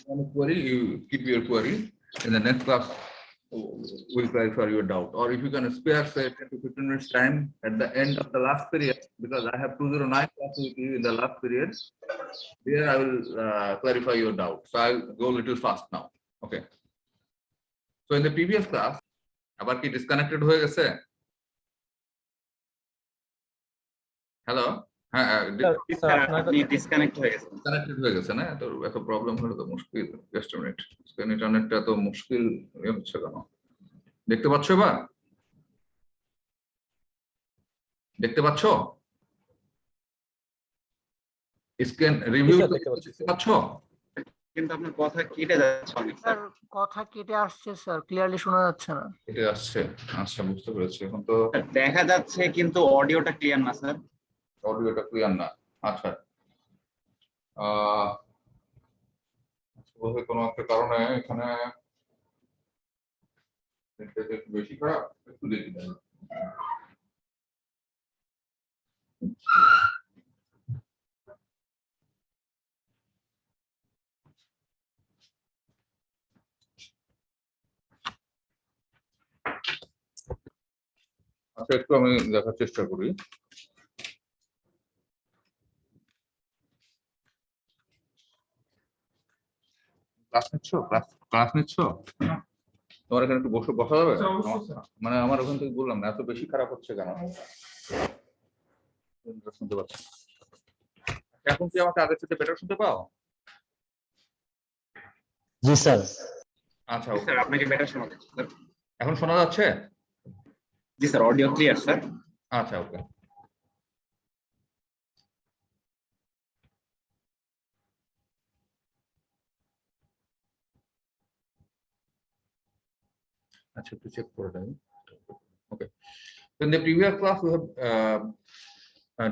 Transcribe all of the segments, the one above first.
on a query, you keep your query. In the next class, we'll clarify your doubt. Or if you can spare, say, 10 to 15 minutes time at the end of the last period, because I have 209 classes with you in the last period, there I will clarify your doubt. So I'll go a little fast now. Okay. So in the previous class, আবার কি disconnected হয়ে গেছে? Hello? হ্যাঁ, disconnect হয়ে গেছে। Connected হয়ে গেছে না? তো এত প্রবলেম হলো তো মুশকিল। Just a minute. ইন্টারনেটটা তো মুশকিল হচ্ছে কেন? দেখতে পাচ্ছ এবার? দেখতে পাচ্ছ? স্ক্রিন রিভিউ দেখতে পাচ্ছ? কিন্তু আপনার কথা কেটে যাচ্ছে অনেক স্যার। কথা কেটে আসছে স্যার, ক্লিয়ারলি শোনা যাচ্ছে না। কেটে আসছে। আচ্ছা, বুঝতে পেরেছি। এখন তো দেখা যাচ্ছে কিন্তু অডিওটা ক্লিয়ার না স্যার। অডিওটা ক্লিয়ার না। আচ্ছা। কোনো একটা কারণে এখানে একটু বেশি খারাপ, একটু দেখি। আচ্ছা, একটু আমি দেখার চেষ্টা করি। ক্লাস নিচ্ছ? তোমার এখানে একটু বসা যাবে? মানে আমার ওখান থেকে বললাম না, এত বেশি খারাপ হচ্ছে কেন? শুনতে পাচ্ছি। এখন কি আমাকে আগের থেকে বেটার শুনতে পাও? জি স্যার। আচ্ছা, স্যার আপনাকে বেটার শোনা যাচ্ছে স্যার। এখন শোনা যাচ্ছে? জি স্যার, অডিও ক্লিয়ার স্যার। আচ্ছা, ওকে। আচ্ছা, একটু চেক করে দেন। Okay. In the previous class, we have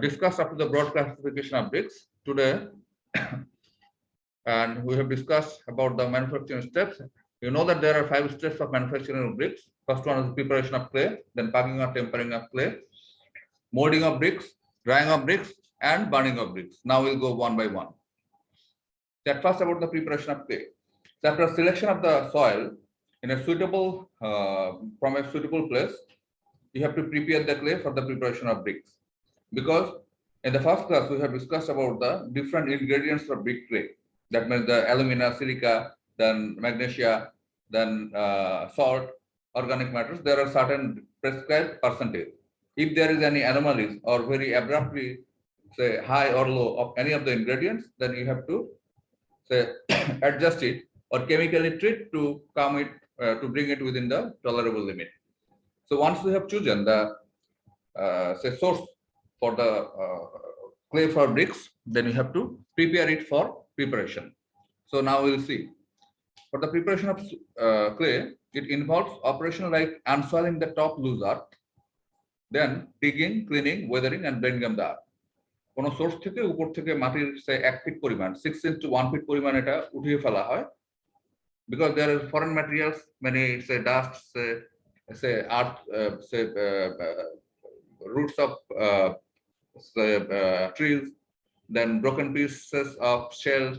discussed up to the broad classification of bricks. Today, and we have discussed about the manufacturing steps. You know that there are 5 steps of manufacturing of bricks. First one is preparation of clay, then packing or tempering of clay, molding of bricks, drying of bricks, and burning of bricks. Now we'll go one by one. That first about the preparation of clay. So after selection of the soil in a suitable from a suitable place, you have to prepare the clay for the preparation of bricks. Because in the first class we have discussed about the different ingredients for brick clay. That means the alumina, silica, then magnesia, then salt, organic matters. There are certain prescribed percentage. If there is any anomalies or very abruptly say high or low of any of the ingredients, then you have to say adjust it or chemically treat to come it to bring it within the tolerable limit. So once we have chosen the say source for the clay for bricks, then you have to prepare it for preparation. So now we'll see. For the preparation of clay, it involves operation like unsoiling the top loose earth, then digging, cleaning, weathering, and blending the earth. কোনো source থেকে উপর থেকে মাটির সে 1 fit পরিমাণ 6 inch to 1 feet পরিমাণ এটা উঠিয়ে ফেলা হয়, because there are foreign materials, many say dust, say earth, say roots of trees, then broken pieces of shells,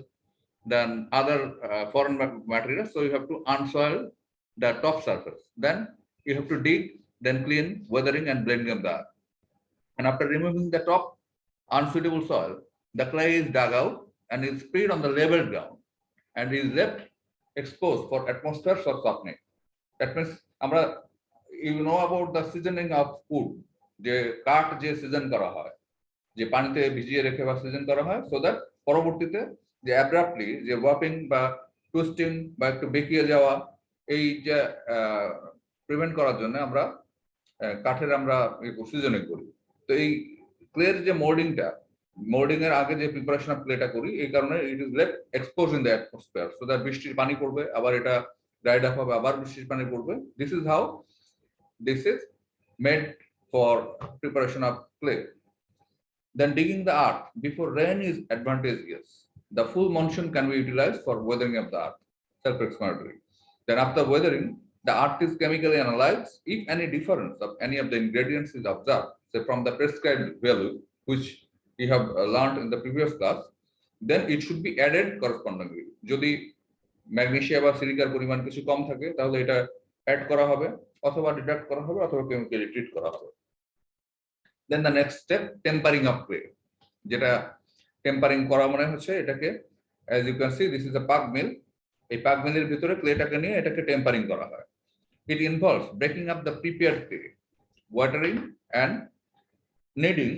then other foreign materials. So you have to unsoil the top surface. Then you have to dig, then clean, weathering, and blending of the earth. And after removing the top unsuitable soil, the clay is dug out and is spread on the level ground and is left exposed for atmosphere for softening. That means আমরা you know about the seasoning of food, যে কাঠ যে season করা হয়, যে পানিতে ভিজিয়ে রেখে বা সিজন করা হয়, so that পরবর্তীতে যে অ্যাব্রাপ্টলি যে ওয়ার্পিং বা টুইস্টিং বা একটু বেঁকিয়ে যাওয়া এই যে প্রিভেন্ট করার জন্য আমরা কাঠের আমরা সিজনিং করি। তো এই ক্লের যে মোল্ডিং এর আগে যে প্রিপারেশন অফ ক্লেটা করি, এই কারণে it is left expose in the atmosphere, so that বৃষ্টির পানি পড়বে, আবার এটা ড্রাইড আপ হবে, আবার বৃষ্টির পানি পড়বে। This is how this is made for preparation of clay. Then digging the earth before rain is advantageous. The full monsoon can be utilized for weathering of the earth, self-explanatory. Then after weathering, the earth is chemically analyzed. If any difference of any of the ingredients is observed, say from the prescribed value, which you have learned in the previous class, then it should be added correspondingly. যদি magnesium বা সিলিকার পরিমাণ কিছু কম থাকে তাহলে এটা add করা হবে অথবা ডিডাক্ট করা হবে অথবা কেমিক্যালি ট্রিট করা হবে। Then the next step tempering of clay, যেটা টেম্পারিং করা মানে হচ্ছে এটাকে as you can see this is a pug mill. এই পাক মিলের ভিতরে ক্লেটাকে নিয়ে এটাকে টেম্পারিং করা হয়। ইট involves breaking up the prepared clay, watering and kneading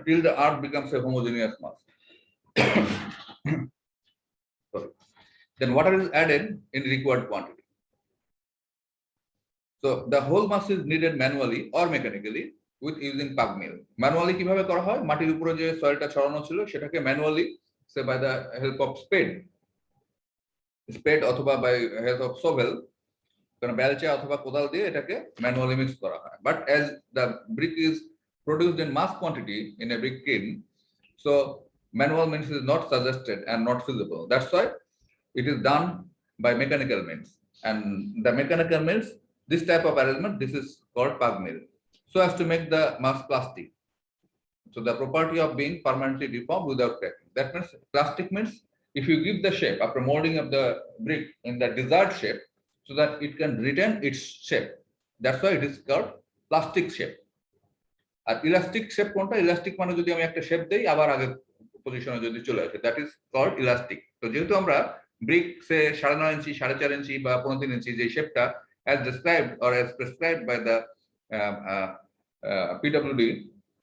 till the earth becomes a homogeneous mass. Sorry. Then water is added in required quantity. So the whole mass is kneaded manually or mechanically with using pug mill. Manually কিভাবে করা হয়, মাটির উপরে যে সয়েলটা ছড়ানো ছিল সেটাকে manually say by the help of spade অথবা বাই হেল্প অফ সোভেল, কারণ বেলচা অথবা কোদাল দিয়ে এটাকে ম্যানুয়ালি মিক্স করা হয়। But as the brick is produced in mass quantity in a brick kiln, so manual means is not suggested and not feasible. That's why it is done by mechanical means. And the mechanical means, this type of arrangement, this is called pug mill, so as to make the mass plastic. So the property of being permanently deformed without cracking. That means plastic means if you give the shape after molding of the brick in the desired shape, so that it can retain its shape. That's why it is called plastic shape. আর elastic shape কোনটা? Elastic মানে যদি আমি একটা shape দেই আবার আগের পজিশনে যদি চলে আসে, দ্যাট ইজ কল্ড ইলাস্টিক। তো যেহেতু আমরা ব্রিক সে 9.5 ইঞ্চি 4.5 ইঞ্চি বা 3.5 ইঞ্চি যে শেপটা as described or as prescribed by the PWD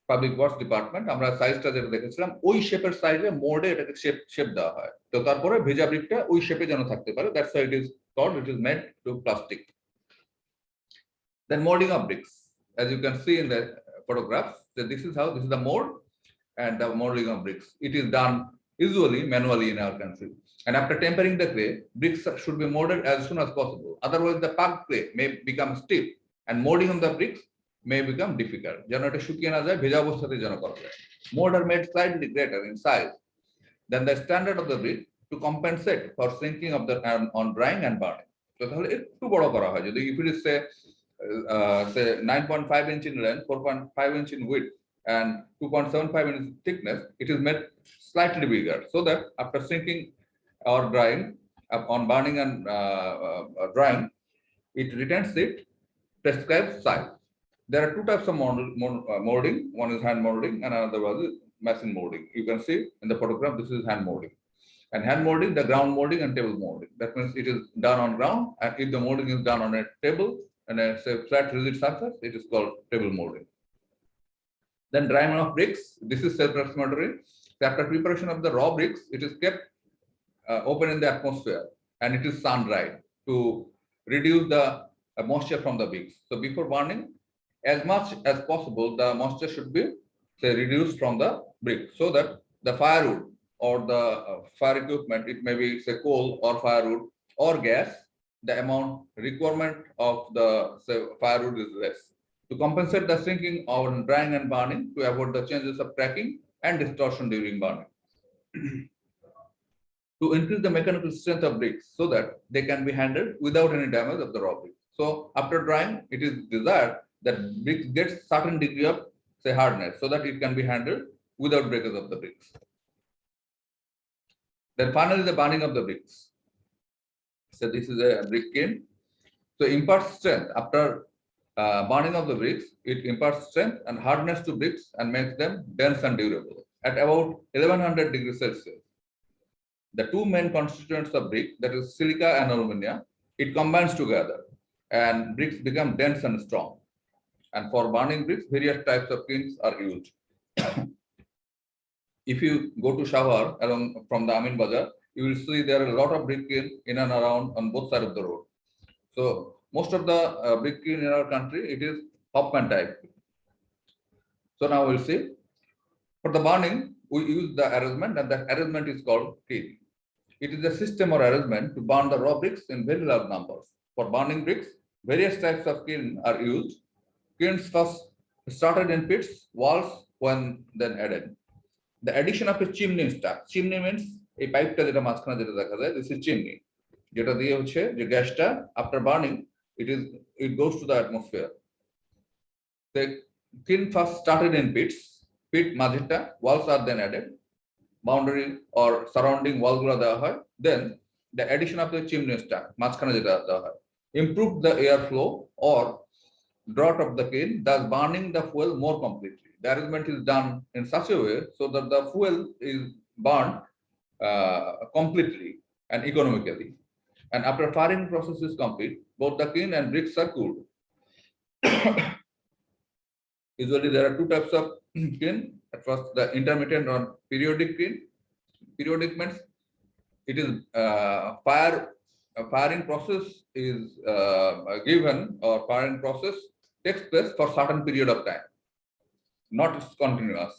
public works department, আমরা সাইজটা যেটা দেখেছিলাম ওই শেপের সাইজে মোল্ডে এটাকে শেপ দেওয়া হয়। তো তারপরে ভেজা ব্রিকটা ওই শেপে যেন থাকতে পারে, that's why it is called, it is made to plastic. Then moulding of bricks, as you can see in the photographs, that this is the mold and the molding of bricks. It is done usually manually in our country, and after tempering the clay, bricks should be molded as soon as possible, otherwise the pug clay may become stiff and molding of the bricks may become difficult. যেন এটা শুকিয়ে না যায়, ভেজা অবস্থাতে যেন করা যায়। Mold are made slightly greater in size than the standard of the brick to compensate for shrinking of the on drying and burning. তো তাহলে একটু বড় করা হয়, যদি if it is say 9.5 inch in length, 4.5 inch in width, and 2.75 inch thickness, it is made slightly bigger so that after shrinking or drying, on burning and drying, it retains its prescribed size. There are two types of molding. One is hand molding and another one is machine molding. You can see in the photograph, this is hand molding. And hand molding, the ground molding and table molding. That means it is done on ground, and if the molding is done on a table and a flat rigid surface, it is called table molding. Then drying of bricks, this is self-explanatory. After preparation of the raw bricks, it is kept open in the atmosphere and it is sun dried to reduce the moisture from the bricks. So before burning, as much as possible, the moisture should be reduced from the brick, so that the firewood or the fire equipment, it may be say coal or firewood or gas, the amount requirement of the firewood is less. To compensate the shrinking of drying and burning, to avoid the changes of cracking and distortion during burning. To increase the mechanical strength of bricks so that they can be handled without any damage of the raw bricks. So after drying, it is desired that bricks gets certain degree of say hardness so that it can be handled without breakage of the bricks. Then finally the burning of the bricks. So this is a brick kiln. So imparts strength after burning of the bricks. It imparts strength and hardness to bricks and makes them dense and durable at about 1100 degrees Celsius. The two main constituents of brick, that is silica and alumina, it combines together and bricks become dense and strong. And for burning bricks, various types of kilns are used. If you go to Shahar along from the Amin Bazar, you will see there are a lot of brick kiln in and around on both sides of the road. So most of the brick kiln in our country, it is Hoffman type. So now we'll see. For the burning, we use the arrangement, and that arrangement is called kiln. It is a system or arrangement to burn the raw bricks in very large numbers. For burning bricks, various types of kiln are used. Kilns first started in pits, walls, when then added. The addition of a chimney stack. Chimney means a pipe ta jeta majkhane jeta dekha jay, this is chimney. Jeta diye hocche je gas ta after burning, it goes to the atmosphere. The kiln first started in pits. Pit majheta, walls are then added. Boundary or surrounding wall gula dewa hoy. Then the addition of the chimney stack, মাঝখানে যেটা দেওয়া হয়, improve the air flow or draught of the kiln, thus burning the fuel more completely. The arrangement is done in such a way so that the fuel is burned completely and economically. And after firing process is complete, both the kiln and bricks are cooled. Usually there are two types of kiln. At first, the intermittent or periodic kiln. Periodic means it is firing process is given, or firing process takes place for certain period of time, not continuous.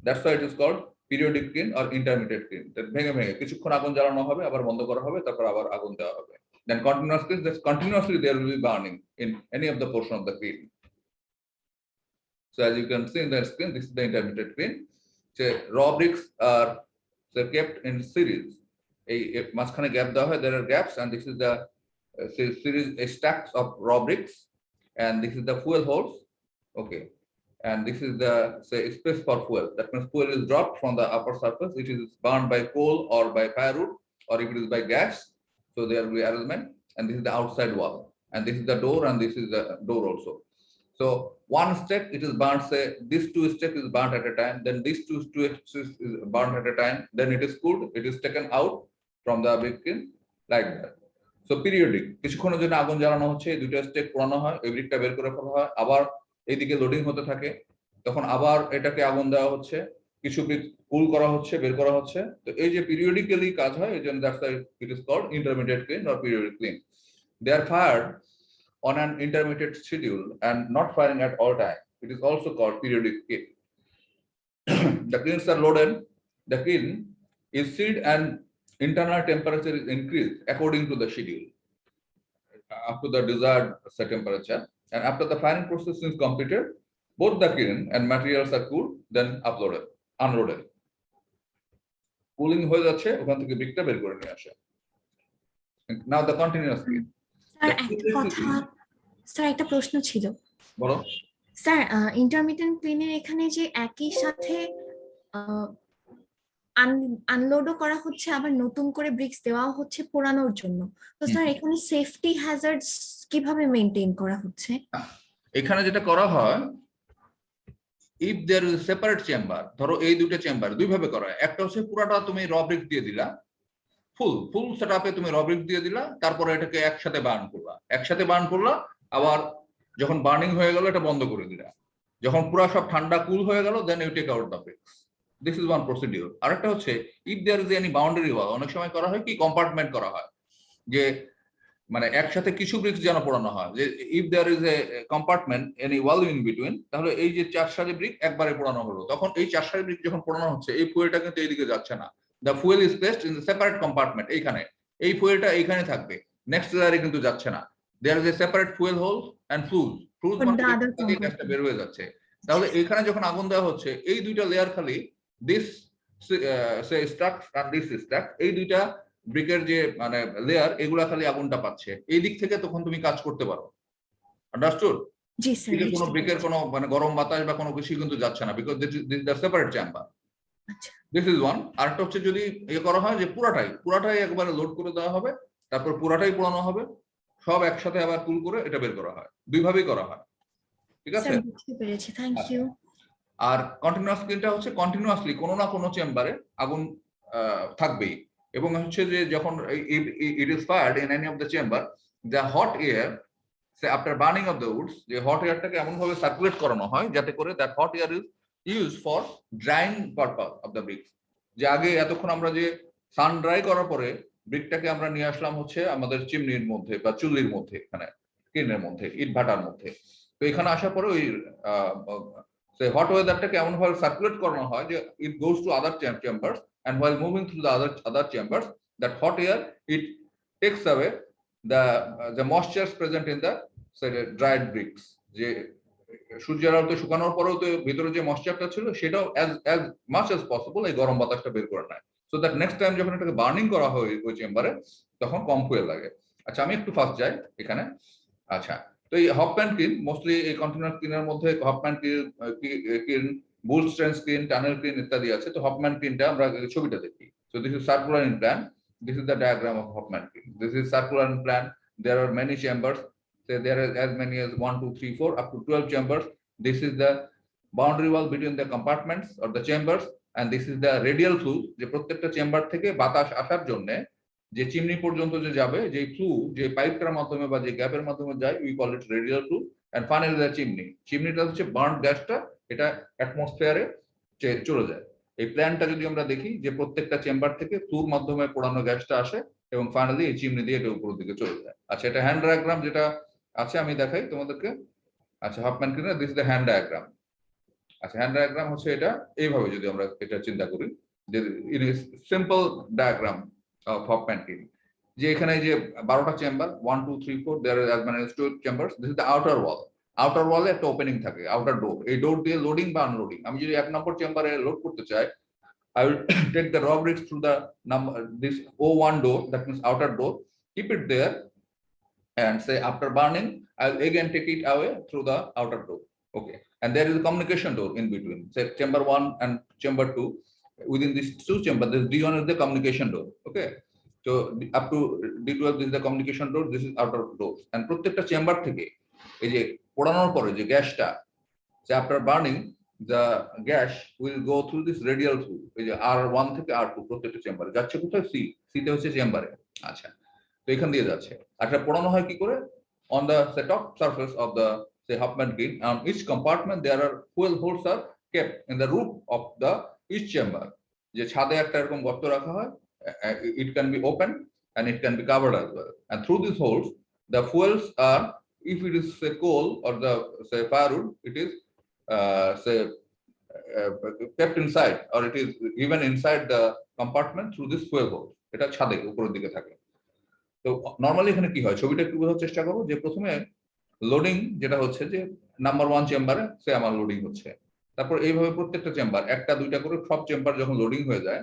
That's why it is called periodic kiln or intermittent kiln. That ভেঙে ভেঙে কিছুক্ষণ আগুন জ্বালানো হবে, আবার বন্ধ করা হবে, তারপর আবার আগুন দেওয়া হবে. Then continuous kiln, that's continuously there will be burning in any of the portion of the kiln. So as you can see in the screen, this is the intermittent kiln. So raw bricks are kept in series. A মাঝখানে gap দেওয়া হয়, there are gaps, and this is the series stacks of raw bricks, and this is the fuel holes. Okay, and this is the space for fuel. That means fuel is dropped from the upper surface. It is burned by coal or by firewood, or if it is by gas, so there will be arrangement. And this is the outside wall, and this is the door, and this is the door also. So one stack it is burnt, say this two stack is burnt at a time, then this two stacks is burnt at a time, then it is cooled, it is taken out from the brick kiln like that. So periodic, কিছুক্ষণের জন্য আগুন জ্বালানো হচ্ছে, এই দুটো stake পোড়ানো হয়, এই ব্রিকটা বের করে ফেলা হয়, আবার এইদিকে লোডিং হতে থাকে, তখন আবার এটাকে আগুন দেওয়া হচ্ছে, কিছু ব্রিক কুল করা হচ্ছে, বের করা হচ্ছে। তো এই যে পিরিয়ডিক্যালি কাজ হয়, এই জন্য that's why it is called intermediate kiln or periodic kiln. They are fired on an intermittent schedule and not firing at all time. It is also called periodic kiln. The kilns are loaded. The kiln is sealed and internal temperature is increased according to the schedule up to the desired set temperature. And after the firing process is completed, both the kiln and materials are cooled, then unloaded. Cooling হয়ে যাচ্ছে, ওখান থেকে ব্রিকটা বের করে নিয়ে আসে। Now the continuous kiln. Sir একটা প্রশ্ন ছিল। বলো স্যার, ইন্টারমিটেন্ট ক্লিনের এখানে যে একই সাথে আনলোডও করা হচ্ছে, আবার নতুন করে ব্রিক্স দেওয়া হচ্ছে পোড়ানোর জন্য, তো স্যার এখানে সেফটি হ্যাজার্ডস কিভাবে মেইনটেইন করা হচ্ছে? এখানে যেটা করা হয়, if there is separate chamber, ধরো এই দুটো চেম্বার দুই ভাবে করা হয়। একটা হচ্ছে পুরাটা তুমি র ব্রিক দিয়ে দিলা, ফুল সেটআপে তুমি র ব্রিক দিয়ে দিলা, তারপরে এটাকে একসাথে বার্ন করলা, আবার যখন বার্নিং হয়ে গেল এটা বন্ধ করে দিলা, যখন পুরা সব ঠান্ডা কুল হয়ে গেল, then you take out the bricks. This is one procedure. আরেকটা হচ্ছে if there is any boundary wall, অনেক সময় করা হয় কি কম্পার্টমেন্ট করা হয়, যে মানে একসাথে কিছু ব্রিক্স যেন পোড়ানো হয়, যে if there is a compartment any wall in between, তাহলে এই যে 4 সারি ব্রিক একবারে পোড়ানো হলো, তখন এই 4 সারি ব্রিক যখন পোড়ানো হচ্ছে, এই ফুয়েলটা কিন্তু এইদিকে যাচ্ছে না। The fuel is placed in the separate compartment, এইখানে এই ফুয়েলটা এইখানে থাকবে, নেক্সট লেয়ারে কিন্তু যাচ্ছে না। There is a separate fuel hole and flues মানে এই গ্যাসটা বের হয়ে যাচ্ছে। তাহলে এখানে যখন আগুন দেওয়া হচ্ছে, এই দুইটা লেয়ার খালি দিস স্ট্রাক আর দিস স্ট্রাক, এই দুইটা ব্রিকের যে মানে লেয়ার, এগুলা খালি আগুনটা পাচ্ছে, এই দিক থেকে তখন তুমি কাজ করতে পারো। আন্ডারস্টুড? জি স্যার। কোনো ব্রিকের কোনো মানে গরম বাতাস বা কোনো কিছু কিন্তু যাচ্ছে না, because this is the separate chamber. আচ্ছা, দিস ইজ ওয়ান। আরেকটা হচ্ছে যদি করা হয় যে পুরাটাই একবারে লোড করে দেওয়া হবে, তারপর পুরাটাই পোড়ানো হবে, সব একসাথে আবার কুল করে এটা বের করা হয়, দুই ভাবেই করা হয়। ঠিক আছে, স্যার বুঝতে পেরেছি, থ্যাংক ইউ। আর কন্টিনিউয়াস ক্লিনটা হচ্ছে কন্টিনিউয়াসলি কোনো না কোনো চেম্বারে আগুন থাকবেই, এবং হচ্ছে যে যখন it is fired in any of the chamber, the hot air say after burning of the woods, যে হট এয়ারটাকে এমন ভাবে সার্কুলেট করানো হয় যাতে করে that hot air is use for drying purpose of the bricks. যে আগে এতক্ষণ আমরা যে সান ড্রাই করার পরে ব্রিকটাকে আমরা নিয়ে আসলাম হচ্ছে আমাদের চিমনির মধ্যে বা চুল্লির মধ্যে, এখানে কিনের মধ্যে, ইট ভাটার মধ্যে, তো এখানে আসার পরে ওই হট ওয়েদারটাকে এমন ভাবে সার্কুলেট করানো হয় যে it goes to other chambers, and while moving through the other chambers, that hot air it takes away the moistures present in the dried bricks. যে সূর্যের আলোতে শুকানোর পরেও তো ভিতরে যে ময়েশ্চারটা ছিল সেটাও as much as possible এই গরম বাতাসটা বের করে নেয়, সো দ্যাট নেক্সট টাইম যখন এটাকে বার্নিং করা হয় ওই চেম্বারে, তখন কম ফুয়েল লাগে। আচ্ছা, আমি একটু ফাস্ট যাই এখানে। আচ্ছা, তো এই হপম্যান ক্লিন, মোস্টলি এই কন্টিনিউয়াস ক্লিনের মধ্যে হপম্যান ক্লিন, বুল স্ট্রেন্থ ক্লিন, টানেল ক্লিন ইত্যাদি আছে। তো হপম্যান ক্লিনটা আমরা ছবিটা দেখি। So this is circular in plan, this is the diagram of Hoffman field. This is circular in plan. There are many chambers. So there are as many as 1, 2, 3, 4 up to 12 chambers. This is the boundary wall between the compartments or the chambers, and this is the radial flue. যে প্রত্যেকটা chamber থেকে বাতাস আসার জন্য যে chimney পর্যন্ত যে যাবে, যে ফ্লু যে পাইপটার মাধ্যমে বা যে গ্যাপের মাধ্যমে যায়, we call it radial flue. And finally the chimney, চিমনিটা হচ্ছে বার্ন গ্যাসটা, এটা অ্যাটমসফিয়ারে চলে যায়। এই প্ল্যানটা যদি আমরা দেখি যে প্রত্যেকটা চেম্বার থেকে ফ্লুর মাধ্যমে পোড়ানো গ্যাসটা আসে এবং ফাইনালি এই চিমনি দিয়ে এটা উপরের দিকে চলে যায়। আচ্ছা, এটা হ্যান্ড ডায়াগ্রাম যেটা আছে আমি দেখাই তোমাদেরকে। আচ্ছা, হফম্যান ক্লিনার, this is the hand diagram. আচ্ছা, হ্যান্ড ডায়াগ্রাম হচ্ছে এটা এইভাবে যদি আমরা এটা চিন্তা করি যে it is simple diagram of Hoffmann kiln, যে এখানে যে 12টা চেম্বার 1, 2, 3, 4 দেয়ার আর মানে 12 chambers. This is the outer wall. Outer ওয়ালে একটা ওপেনিং থাকে, আউটার ডোর। এই ডোর দিয়ে লোডিং বা আনলোডিং, আমি যদি 1 নম্বর চেম্বারে লোড করতে চাই, I will take the raw bricks through the number this O1 door, that means outer door, keep it there, and say after burning I'll again take it away through the outer door. Okay, and there is a communication door in between, say chamber 1 and chamber 2. Within these two chambers, this D1 is the communication door. Okay, so up to D12 this is the communication door, this is outer doors. And প্রত্যেকটা chamber থেকে এই যে পোড়ানোর পরে যে গ্যাসটা, so after burning the gas will go through this radial flue, এই যে R1 থেকে R2 প্রত্যেকটা চেম্বারে যাচ্ছে। কোথায়? সি তে হচ্ছে চেম্বারে। আচ্ছা, তো এখান দিয়ে যাচ্ছে। আচ্ছা, পোড়ানো হয় কি করে? On the top surface of the say Huffman bin, on each compartment there are fuel holes are kept in the roof of the each chamber. যে ছাদে একটা এরকম গর্ত রাখা হয়, it can be open and it can be covered as well, and through these holes the fuels are, if it is say coal or the say firewood, it is say kept inside, or it is even inside the compartment through this fuel hole. এটা ছাদে উপরের দিকে থাকে। তো normally এখানে কি হয়, ছবিটা একটু বোঝার চেষ্টা করবো। যে প্রথমে লোডিং যেটা হচ্ছে যে নাম্বার 1 চেম্বারে সে আমার লোডিং হচ্ছে, তারপর এইভাবে প্রত্যেকটা চেম্বার 1টা 2টা করে সব চেম্বার যখন লোডিং হয়ে যায়,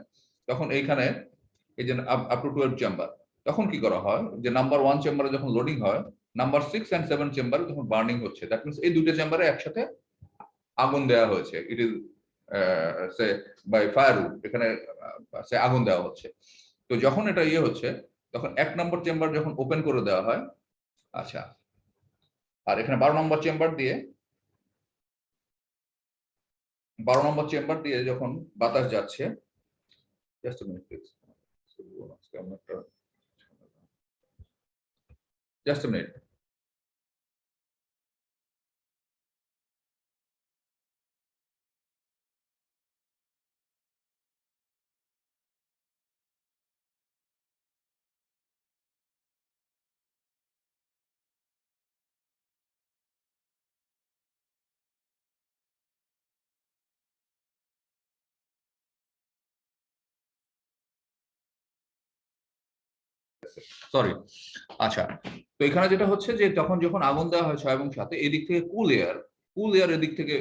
তখন এইখানে এই যে আপ টু 12 চেম্বার, তখন কি করা হয় যে নাম্বার 1 চেম্বারে যখন লোডিং হয়, নাম্বার 6 and 7 চেম্বারে যখন বার্নিং হচ্ছে, দ্যাট মিন্স এই দুটো চেম্বারে একসাথে আগুন দেওয়া হয়েছে। It is say by firewood, এখানে সে আগুন দেওয়া হচ্ছে। তো যখন এটা ইয়ে হচ্ছে, তখন 1 নম্বর চেম্বার যখন ওপেন করে দেওয়া হয়, আচ্ছা, আর এখানে 12 নম্বর চেম্বার দিয়ে 12 নম্বর চেম্বার দিয়ে যখন বাতাস যাচ্ছে, just a minute please, just a minute. Sorry. আচ্ছা, তো এখানে যেটা হচ্ছে যে যখন যখন আগুন দেওয়া হয় 6 এবং 7, এদিক থেকে কুল এয়ার এদিক থেকে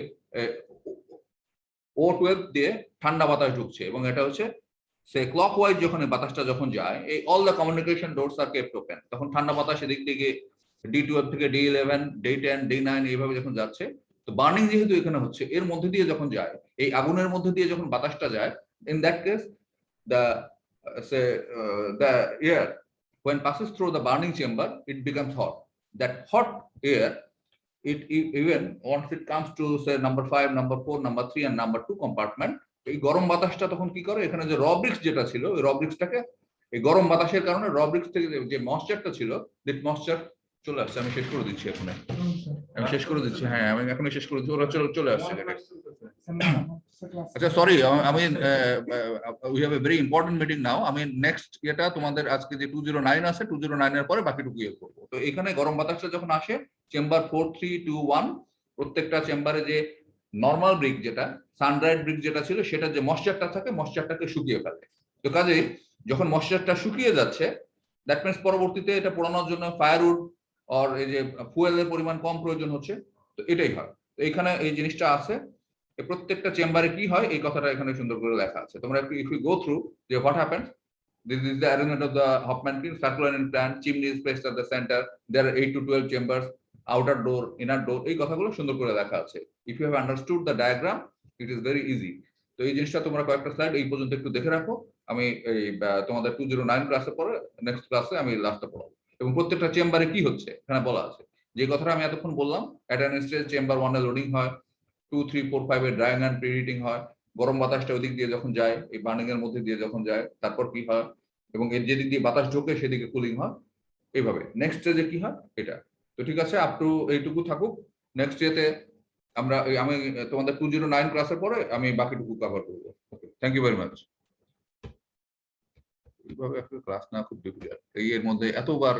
O12 দিয়ে ঠান্ডা বাতাস ঢুকছে, এবং এটা হচ্ছে সে ক্লকওয়াইজ যখন বাতাসটা যখন যায়, এই all the communication doors are kept open, তখন ঠান্ডা বাতাস এদিক থেকে D12 থেকে D11, D10, D9 এইভাবে যখন যাচ্ছে, তো বার্নিং যেহেতু এখানে হচ্ছে, এর মধ্যে দিয়ে যখন যায়, এই আগুনের মধ্যে দিয়ে যখন বাতাসটা যায়, in that case the the air when passes through the burning chamber, it becomes hot. That hot air, it even once it comes to say number 5, number 4, number 3 and number 2 compartment, এই গরম বাতাসটা তখন কি করে, এখানে যে র bricks যেটা ছিল, ওই র ব্রিক্সটাকে এই গরম বাতাসের কারণে র ব্রিক্স থেকে যে ময়েশ্চারটা ছিল, দ্যাট ময়েশ্চার চলে আসছে। আমি শেষ করে দিচ্ছি এখন, আমি শেষ করে দিচ্ছি, হ্যাঁ আমি এখনই শেষ করে দিচ্ছি, ওরা চলে আসছে। আচ্ছা, সরি, আমি we have a very important meeting now. আমি নেক্সট এটা তোমাদের আজকে যে 209 আছে, 209 এর পরে বাকিটুকু ইয়ে করবো। তো এখানে গরম বাতাসটা যখন আসে, চেম্বার 4, 3, 2, 1 প্রত্যেকটা চেম্বারে যে নরমাল ব্রিক যেটা সানড্রাইড ব্রিক যেটা ছিল, সেটা যে ময়েশ্চারটা থাকে, ময়েশ্চারটাকে শুকিয়ে ফেলে। তো কাজেই যখন ময়েশ্চারটা শুকিয়ে যাচ্ছে, দ্যাট মিন্স পরবর্তীতে এটা পোড়ানোর জন্য ফায়ারউড আর এই যে ফুয়েলের পরিমাণ কম প্রয়োজন হচ্ছে। তো এটাই হয়। তো এখানে এই জিনিসটা আছে, প্রত্যেকটা চেম্বারে কি হয় এই কথাটা এখানে সুন্দর করে লেখা আছে। তোমরা একটু ইফ ইউ গো থ্রু যে what happens, this is the arrangement of the Hoffman bin, circular in plan, chimney is placed at the center, there are 8 to 12 chambers, outer door, inner door, এই কথাগুলো সুন্দর করে লেখা আছে। If you have understood the diagram, it is very easy. তো এই জিনিসটা তোমরা কয়েকটা স্লাইড এই পর্যন্ত একটু দেখে রাখো, আমি এই তোমাদের 209 ক্লাসে পরে নেক্সট ক্লাসে আমি লাস্টটা পড়াবো এবং প্রত্যেকটা চেম্বারে কি হচ্ছে এখানে বলা আছে যে কথাটা আমি এতক্ষণ বললাম অ্যাটেন্ডেন্স চেম্বার 1 এ লোডিং হয় 2 3 4 5 এ ড্রাইং এন্ড প্রিহিটিং হয় গরম বাতাসটা ওদিক দিয়ে যখন যায় এই বার্নিং এর মধ্যে দিয়ে যখন যায় তারপর কি হয় এবং এর যেদিক দিয়ে বাতাস ঢোকে সেদিকে কুলিং হয় এইভাবে নেক্সট স্টেজে কি হয় এটা তো ঠিক আছে আপ টু এইটুকু থাকুক নেক্সট ডেতে আমরা আমি তোমাদের 209 ক্লাসের পরে আমি বাকিটুকু কভার করবো okay thank you very much এইভাবে একটা ক্লাস না খুব ডিফিকাল্ট এই এর মধ্যে এতবার